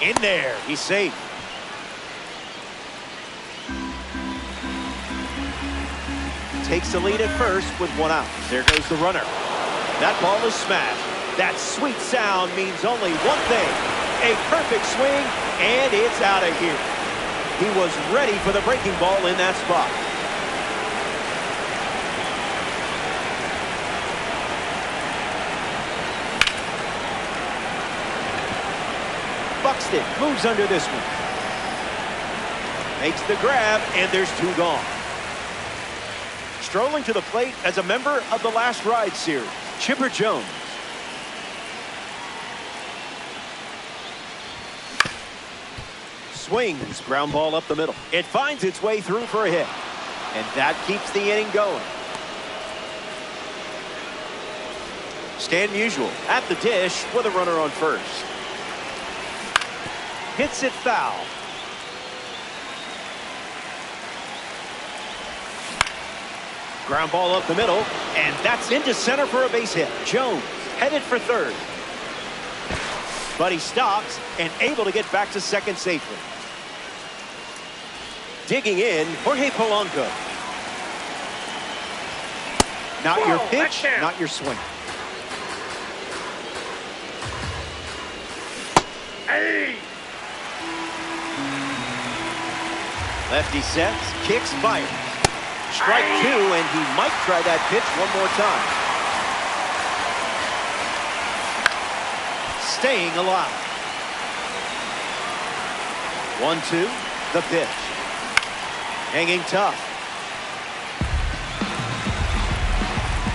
In there. He's safe. Takes the lead at first with one out. There goes the runner. That ball is smashed. That sweet sound means only one thing. A perfect swing, and it's out of here. He was ready for the breaking ball in that spot. Buxton moves under this one. Makes the grab, and there's two gone. Strolling to the plate as a member of the Last Ride series, Chipper Jones. Swings, ground ball up the middle. It finds its way through for a hit. And that keeps the inning going. Stan Musial at the dish with a runner on first. Hits it foul. Ground ball up the middle, and that's into center for a base hit. Jones headed for third. But he stops and able to get back to second safely. Digging in, Jorge Polanco. Not your pitch, not your swing. Hey! Lefty sets, kicks, fires. Strike two, and he might try that pitch one more time. Staying alive. 1-2, the pitch. Hanging tough.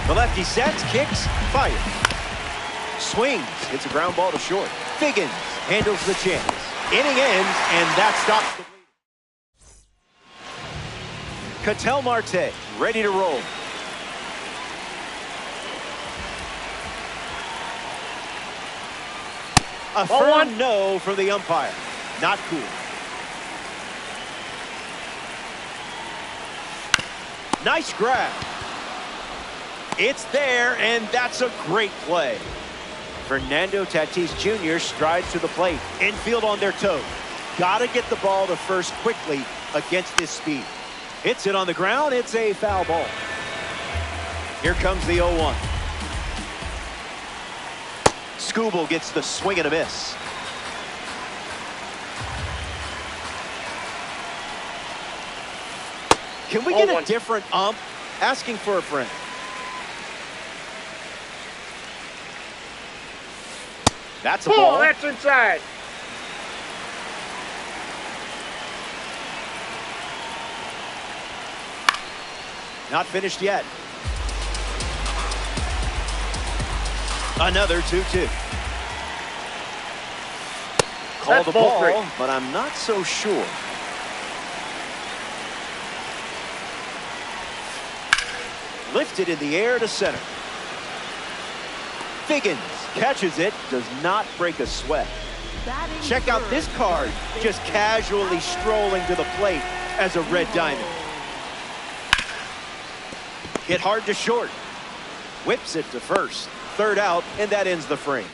The lefty sets, kicks, fires. Swings, hits a ground ball to short. Figgins handles the chance. Inning ends, and that stops the bleeding. Ketel Marte ready to roll. A firm no from the umpire. Not cool. Nice grab. It's there, and that's a great play. Fernando Tatis Jr. strides to the plate. Infield on their toes. Gotta get the ball to first quickly against this speed. Hits it on the ground. It's a foul ball. Here comes the 0-1. Skubal gets the swing and a miss. Can we get a different ump? Asking for a friend. That's a ball. That's inside. Not finished yet. Another 2-2. Call the ball, but I'm not so sure. Lifted in the air to center. Figgins catches it, does not break a sweat. Check out this card, just casually strolling to the plate as a red diamond. Hit hard to short. Whips it to first. Third out, and that ends the frame.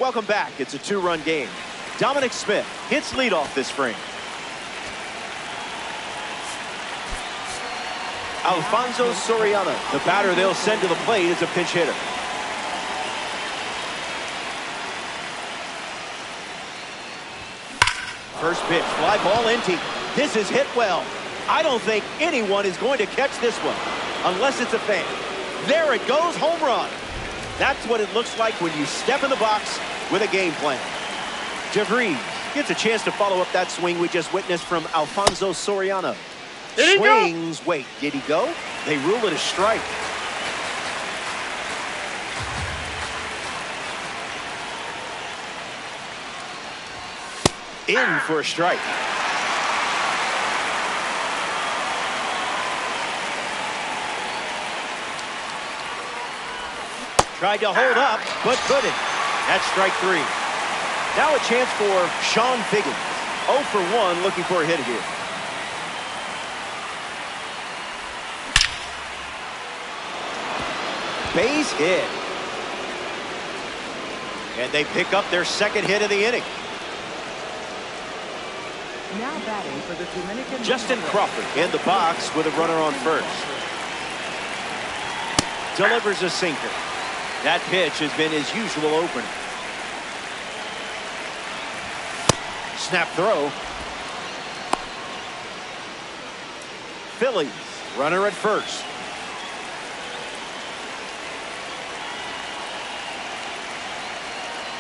Welcome back. It's a two-run game. Dominic Smith hits leadoff this frame. Alfonso Soriano, the batter they'll send to the plate, is a pinch hitter. First pitch, fly ball empty. This is hit well. I don't think anyone is going to catch this one, unless it's a fan. There it goes, home run. That's what it looks like when you step in the box with a game plan. DeVries gets a chance to follow up that swing we just witnessed from Alfonso Soriano. Swings, wait, did he go? They rule it a strike. In for a strike. Tried to hold up, but couldn't. That's strike three. Now a chance for Sean Figgins. 0 for 1, looking for a hit here. Base hit. And they pick up their second hit of the inning. Now batting for the Dominican. Justin Crawford in the box with a runner on first. Delivers a sinker. That pitch has been his usual opener. Snap throw. Phillies runner at first.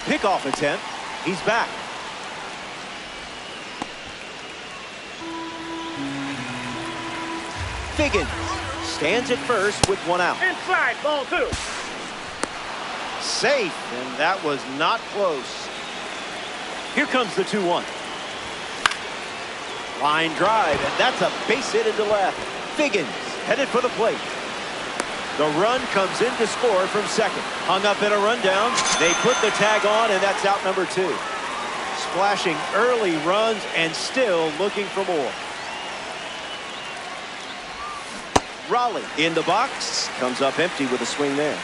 Pickoff attempt. He's back. Figgins stands at first with one out. Inside, ball 2. Safe, and that was not close. Here comes the 2-1. Line drive, and that's a base hit into left. Figgins headed for the plate. The run comes in to score from second. Hung up in a rundown. They put the tag on, and that's out number 2. Splashing early runs and still looking for more. Raleigh in the box. Comes up empty with a swing there.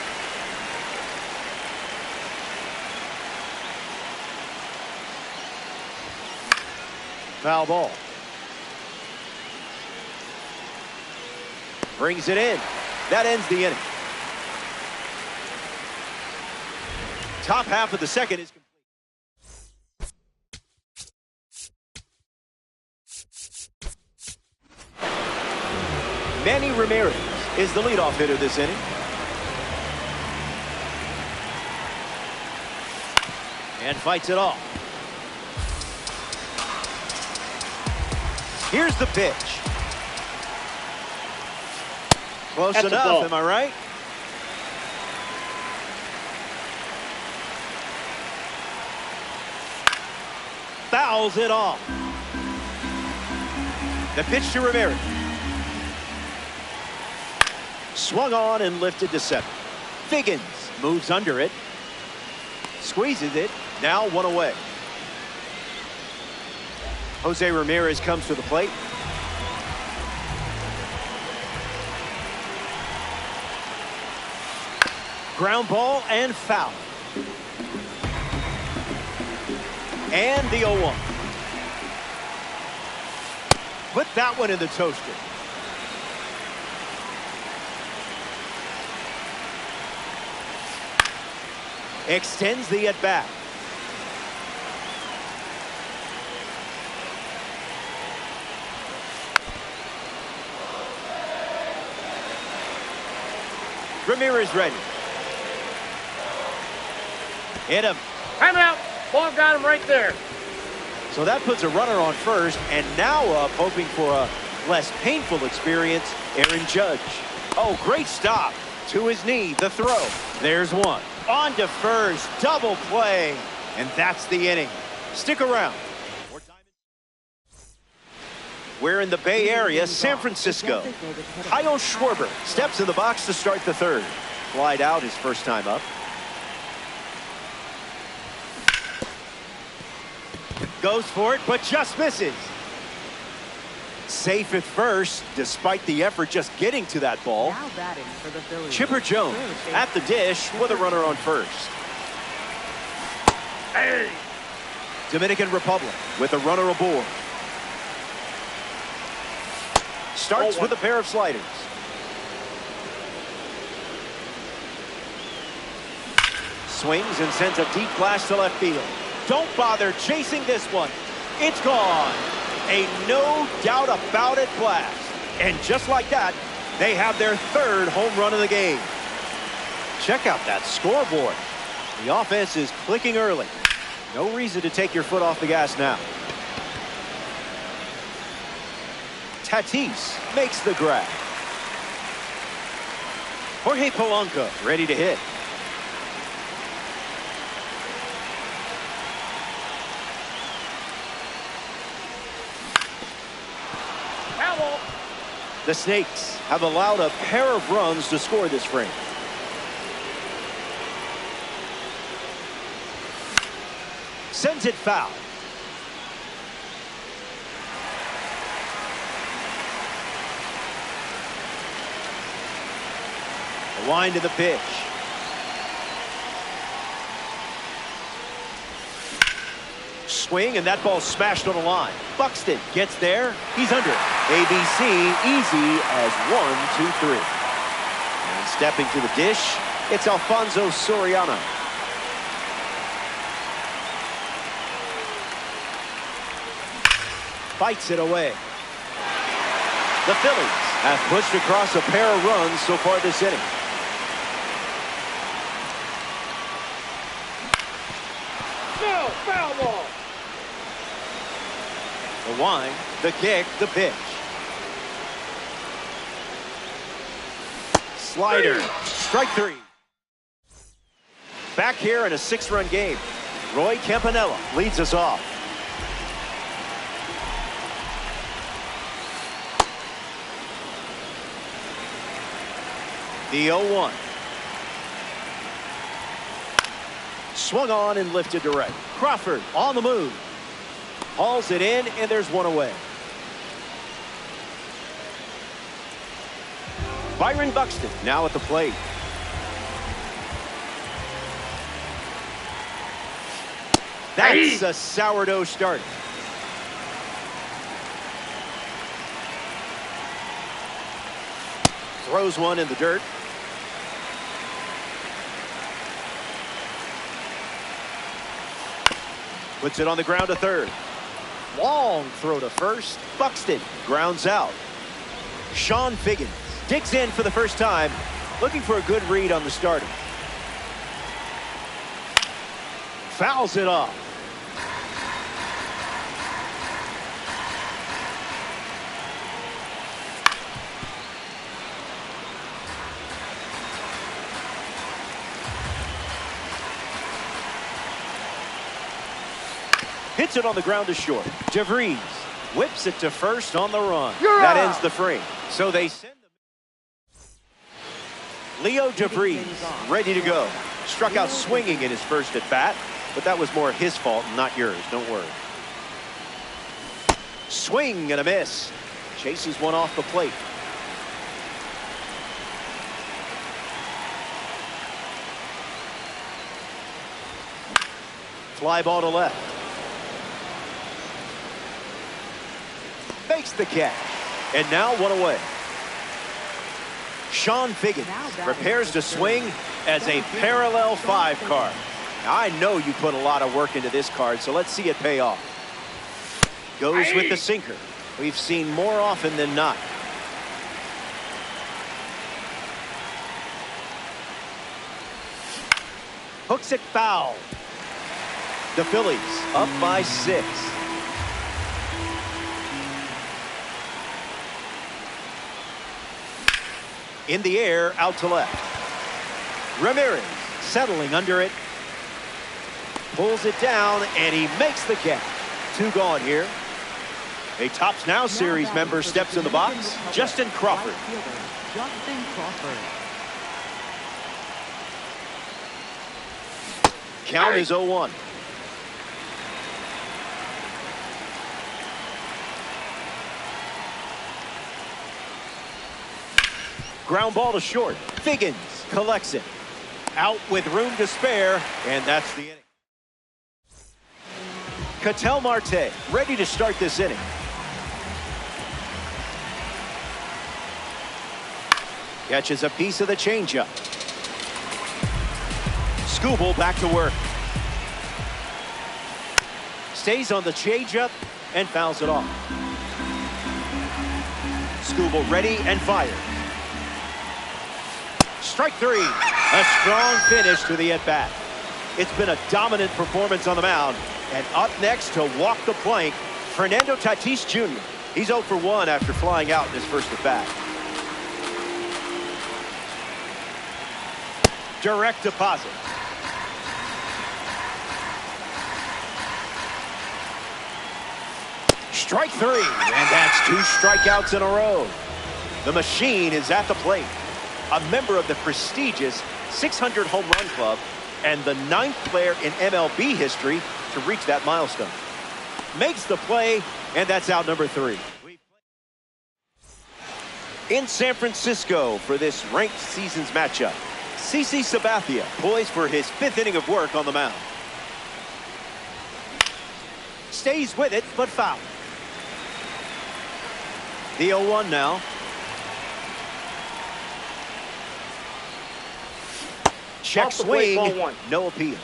Foul ball. Brings it in. That ends the inning. Top half of the second is complete. Manny Ramirez is the leadoff hitter this inning. And fights it off. Here's the pitch. Close That's enough, am I right? Fouls it off. The pitch to Ramirez. Swung on and lifted to 7. Figgins moves under it. Squeezes it. Now 1 away. Jose Ramirez comes to the plate. Ground ball and foul. And the 0-1. Put that one in the toaster. Extends the at-bat. Ramirez ready. Hit him. Time out. Ball got him right there. So that puts a runner on first, and now up hoping for a less painful experience, Aaron Judge. Oh, great stop. To his knee, the throw. There's one. On to first, double play. And that's the inning. Stick around. We're in the Bay Area, San Francisco. Kyle Schwarber steps in the box to start the third. Flied out his first time up. Goes for it, but just misses. Safe at first, despite the effort just getting to that ball. Now batting for the Phillies. Chipper Jones at the dish with a runner on first. Hey. Dominican Republic with a runner aboard. Starts with a pair of sliders. Swings and sends a deep blast to left field. Don't bother chasing this one. It's gone. A no doubt about it blast. And just like that, they have their third home run of the game. Check out that scoreboard. The offense is clicking early. No reason to take your foot off the gas now. Tatis makes the grab. Jorge Polanco ready to hit. Foul. The Snakes have allowed a pair of runs to score this frame. Sends it foul. The wind of the pitch. Swing, and that ball smashed on the line. Buxton gets there. He's under. ABC easy as 1, 2, 3. And stepping to the dish, it's Alfonso Soriano. Fights it away. The Phillies have pushed across a pair of runs so far this inning. No, foul ball. The wind, the kick, the pitch. Slider, strike 3. Back here in a 6-run game. Roy Campanella leads us off. The 0-1. Swung on and lifted to right. Crawford on the move. Hauls it in, and there's one away. Byron Buxton now at the plate. That's a sourdough start. Throws one in the dirt. Puts it on the ground to third. Long throw to first. Buxton grounds out. Sean Figgins digs in for the first time, looking for a good read on the starter. Fouls it off. Hits it on the ground to short. DeVries whips it to first on the run. That ends the frame. So they send Leo DeVries ready to go. Struck out swinging in his first at bat, but that was more his fault, not yours. Don't worry. Swing and a miss. Chases one off the plate. Fly ball to left. Makes the catch. And now one away. Sean Figgins prepares to swing as a parallel 5 card. Now, I know you put a lot of work into this card, so let's see it pay off. Goes with the sinker. We've seen more often than not. Hooks it foul. The Phillies up by 6. In the air, out to left. Ramirez settling under it. Pulls it down, and he makes the catch. 2 gone here. A Tops Now series member steps in the box. Justin Crawford. Justin Crawford. Count is 0-1. Ground ball to short. Figgins collects it. Out with room to spare, and that's the inning. Ketel Marte ready to start this inning. Catches a piece of the changeup. Skubal back to work. Stays on the changeup and fouls it off. Skubal ready and fired. Strike 3. A strong finish to the at-bat. It's been a dominant performance on the mound. And up next to walk the plank, Fernando Tatis Jr. He's 0 for 1 after flying out in his first at-bat. Direct deposit. Strike 3, and that's 2 strikeouts in a row. The machine is at the plate. A member of the prestigious 600 home run club and the 9th player in MLB history to reach that milestone. Makes the play, and that's out number 3. In San Francisco for this ranked seasons matchup, CC Sabathia poised for his 5th inning of work on the mound. Stays with it, but foul. The 0-1 now. Check Off the plate, swing. ball 1. No appeal.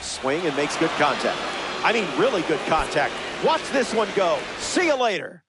Swing and makes good contact. I mean, really good contact. Watch this one go. See you later.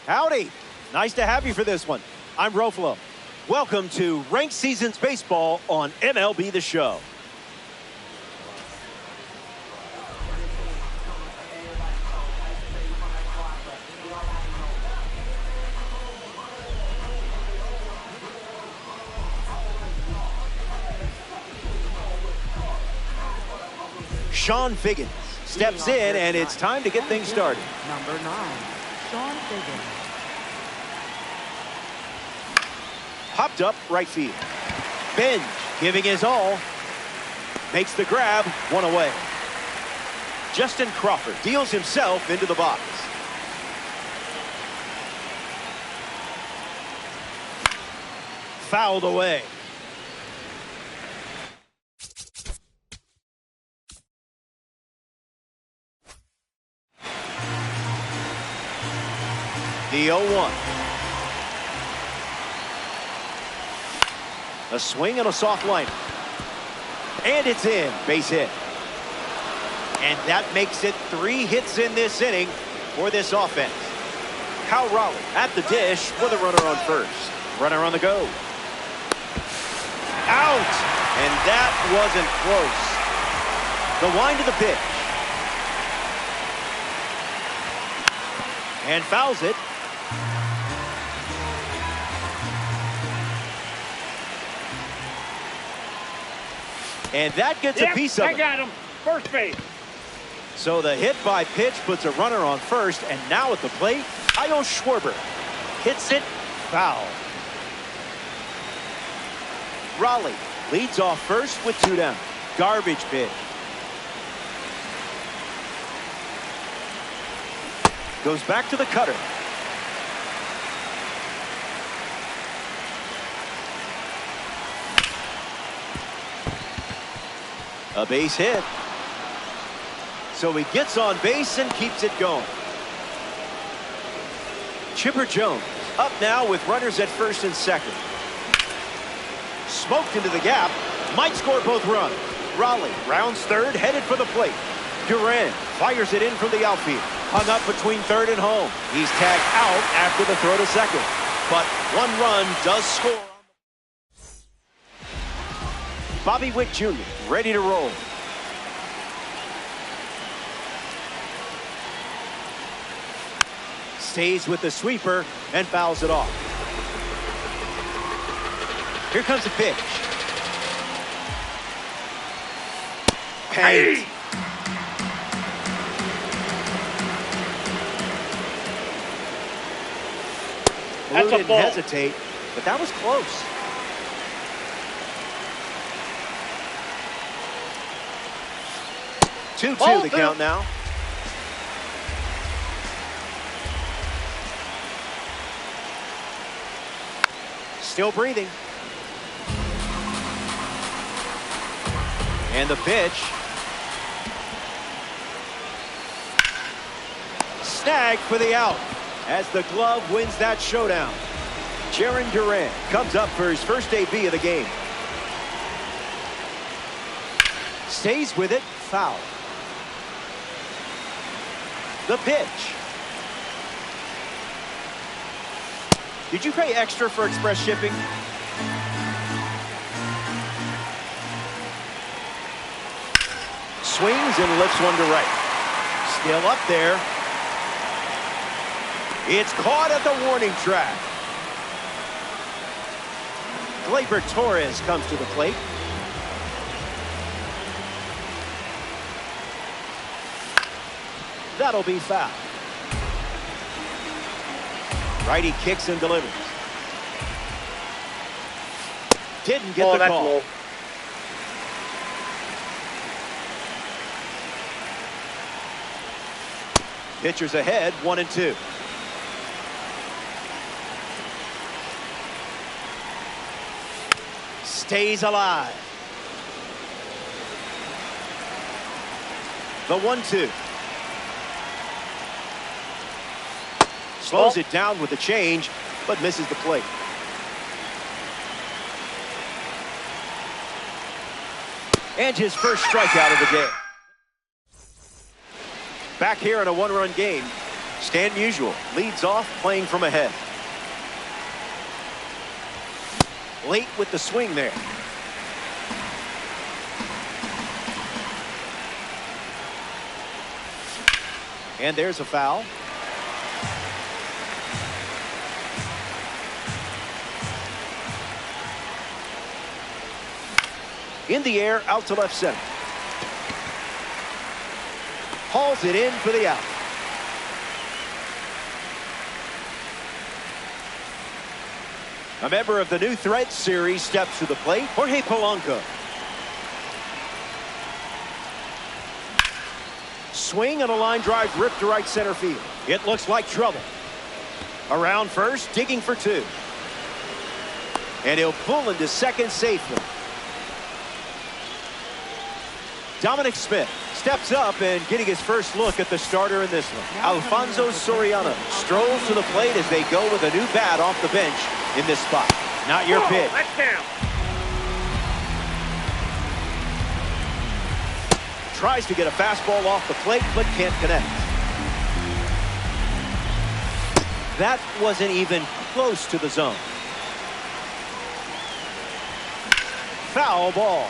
Howdy. Nice to have you for this one. I'm Roflo. Welcome to Ranked Seasons Baseball on MLB The Show. Sean Figgins steps in, and it's time to get things started. Number 9, Sean Figgins. Popped up right field. Benj giving his all. Makes the grab, one away. Justin Crawford deals himself into the box. Fouled away. The 0-1. A swing and a soft liner. And it's in. Base hit. And that makes it 3 hits in this inning for this offense. Cal Raleigh at the dish with a runner on first. Runner on the go. Out! And that wasn't close. The wind of the pitch. And fouls it. And that gets a piece of it. I got him. First base. So the hit by pitch puts a runner on first, and now at the plate, Kyle Schwarber hits it foul. Raleigh leads off first with 2 down. Garbage pitch. Goes back to the cutter. A base hit. So he gets on base and keeps it going. Chipper Jones up now with runners at first and second. Smoked into the gap. Might score both runs. Raleigh rounds third, headed for the plate. Duran fires it in from the outfield. Hung up between third and home. He's tagged out after the throw to second. But 1 run does score. Bobby Witt Jr. ready to roll. Stays with the sweeper and fouls it off. Here comes the pitch. Paint. That's a didn't ball. hesitate, but that was close. Two the count now. Still breathing. And the pitch. Snag for the out as the glove wins that showdown. Jarren Duran comes up for his first AB of the game. Stays with it, foul. The pitch. Did you pay extra for express shipping? Swings and lifts one to right. Still up there. It's caught at the warning track. Gleyber Torres comes to the plate. That'll be foul. Righty kicks and delivers. Didn't get the call. Low. Pitchers ahead, 1-2. Stays alive. The 1-2. Slows it down with the change, but misses the plate. And his first strikeout of the day. Back here in a one-run game, Stan Musial leads off playing from ahead. Late with the swing there. And there's a foul. In the air, out to left center. Hauls it in for the out. A member of the New Threads series steps to the plate, Jorge Polanco. Swing and a line drive ripped to right center field. It looks like trouble. Around first, digging for two. And he'll pull into second safely. Dominic Smith steps up and getting his first look at the starter in this one. Alfonso Soriano strolls to the plate as they go with a new bat off the bench in this spot. Not your pitch. That's down. Tries to get a fastball off the plate, but can't connect. That wasn't even close to the zone. Foul ball.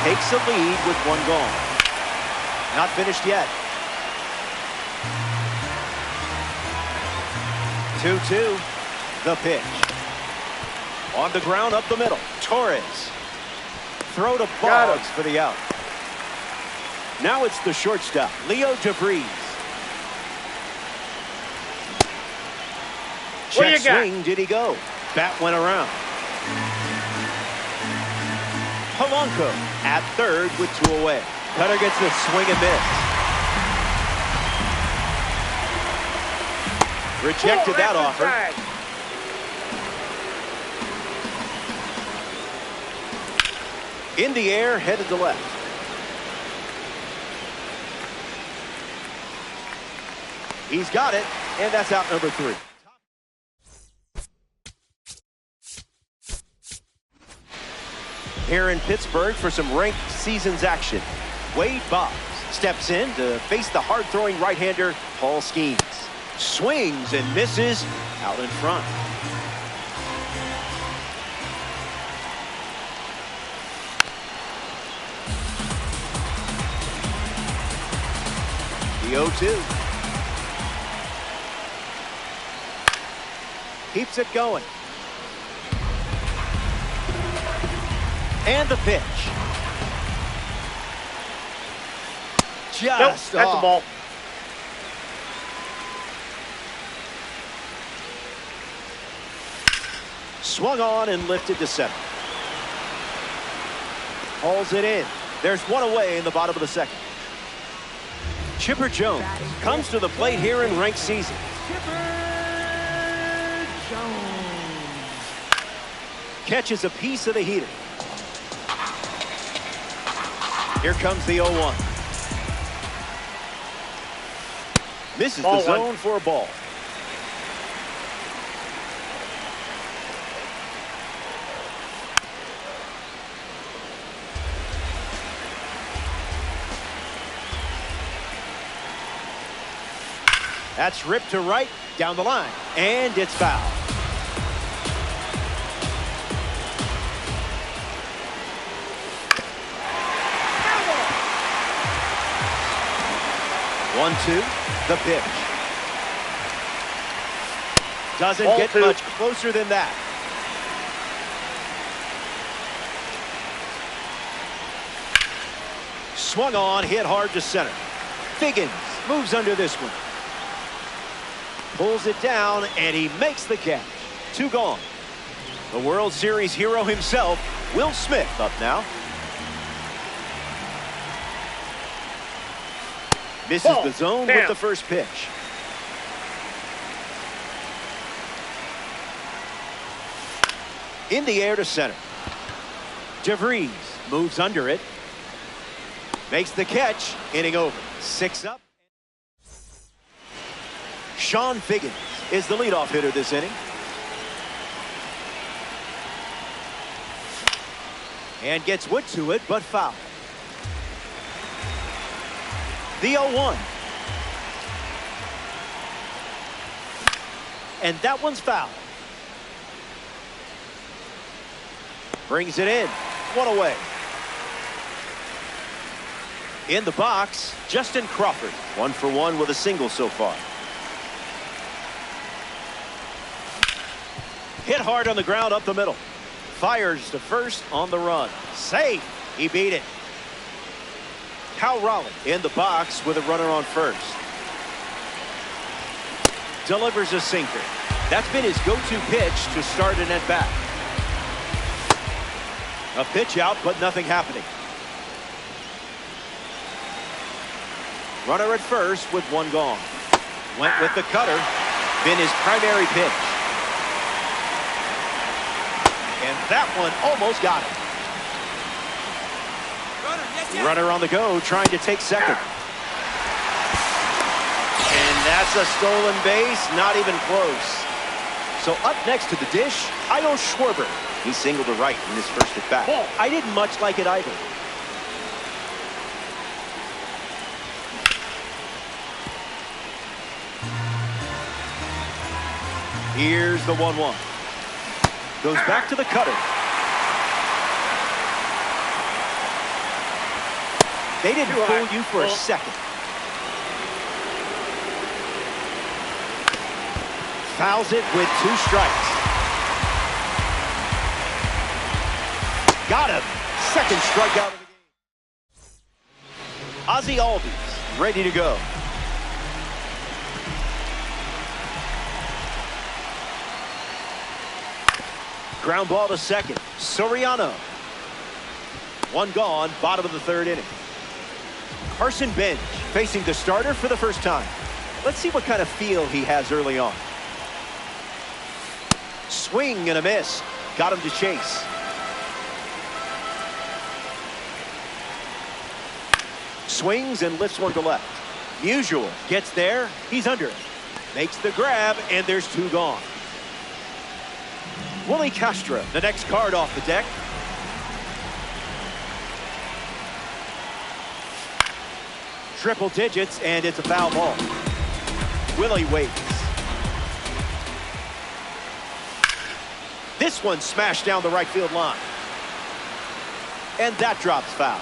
Takes a lead with one gone. Not finished yet. 2-2. The pitch. On the ground up the middle. Torres. Throw to Boggs for the out. Now it's the shortstop, Leo DeVries. What you Check got? swing, did he go? Bat went around. Polanco at third with two away. Cutter gets the swing and miss. Rejected that offer. In the air, headed to left. He's got it, and that's out number 3. Here in Pittsburgh for some ranked seasons action. Wade Boggs steps in to face the hard-throwing right-hander Paul Skeens. Swings and misses out in front. The 0-2. Keeps it going. And the pitch. Just Nope, that's off. the ball. Swung on and lifted to center. Hauls it in. There's one away in the bottom of the second. Chipper Jones comes to the plate here in ranked season. Chipper Jones. Catches a piece of the heater. Here comes the 0-1. Misses the zone for a ball. That's ripped to right, down the line, and it's foul. One, two, the pitch. Doesn't get much closer than that. Swung on, hit hard to center. Figgins moves under this one. Pulls it down, and he makes the catch. 2 gone. The World Series hero himself, Will Smith, up now. Misses the zone with the first pitch. In the air to center. DeVries moves under it. Makes the catch, inning over. 6 up. Sean Figgins is the leadoff hitter this inning. And gets wood to it, but foul. The 0-1. And that one's foul. Brings it in. 1 away. In the box, Justin Crawford. 1 for 1 with a single so far. Hit hard on the ground up the middle. Fires to first on the run. Safe. He beat it. Cal Raleigh in the box with a runner on first. Delivers a sinker. That's been his go-to pitch to start an at-bat. A pitch out, but nothing happening. Runner at first with 1 gone. Went with the cutter. Been his primary pitch. And that one almost got him. Runner on the go, trying to take second. And that's a stolen base, not even close. So up next to the dish, Io Schwarber. He singled to right in his first at bat. I didn't much like it either. Here's the 1-1. Goes back to the cutter. They didn't fool you for a second. Fouls it with 2 strikes. Got him. Second strikeout of the game. Ozzie Albies ready to go. Ground ball to second. Soriano. 1 gone, bottom of the 3rd inning. Carson Bench facing the starter for the first time. Let's see what kind of feel he has early on. Swing and a miss. Got him to chase. Swings and lifts one to left. Musial gets there. He's under it. Makes the grab, and there's 2 gone. Willie Castro, the next card off the deck. Triple digits, and it's a foul ball. Willie waits. This one smashed down the right field line. And that drops foul.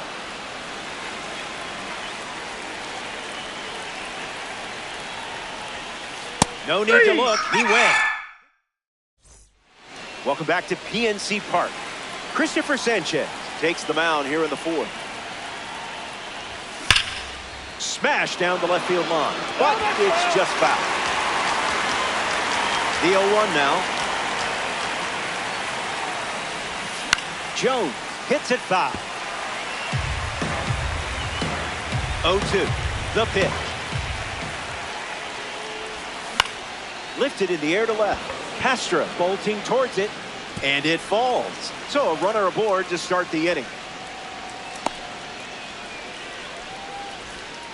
No need to look. He went. Welcome back to PNC Park. Christopher Sanchez takes the mound here in the 4th. Smash down the left field line, but it's just foul. The 0-1 now. Jones hits it foul. 0-2. The pitch. Lifted in the air to left. Castro bolting towards it, and it falls. So a runner aboard to start the inning.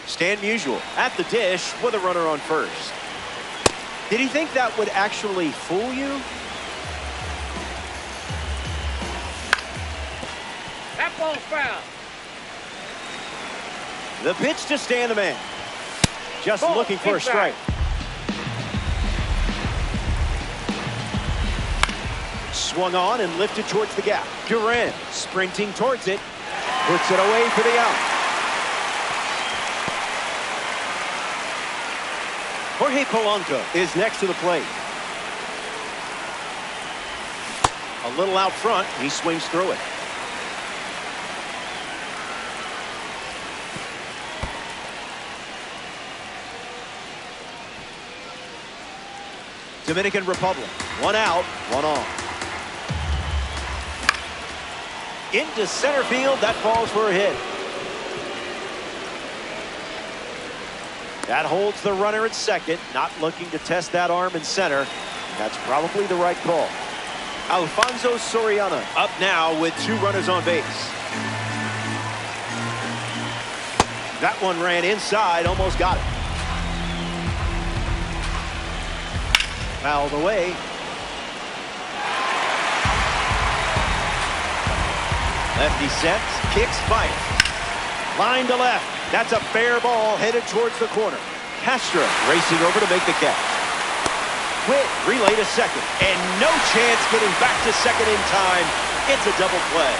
Stan Musial at the dish with a runner on first. Did he think that would actually fool you? That ball's foul. The pitch to Stan the man. Just Ball looking for a strike. Swung on and lifted towards the gap. Duran sprinting towards it. Puts it away for the out. Jorge Polanco is next to the plate. A little out front. He swings through it. Dominican Republic. One out, one on. Into center field. That falls for a hit. That holds the runner at second. Not looking to test that arm in center. That's probably the right call. Alfonso Soriano up now with 2 runners on base. That one ran inside. Almost got it. Fouled away. Lefty sets, kicks, fires. Line to left. That's a fair ball headed towards the corner. Castro racing over to make the catch. Witt relay to second. And no chance getting back to second in time. It's a double play.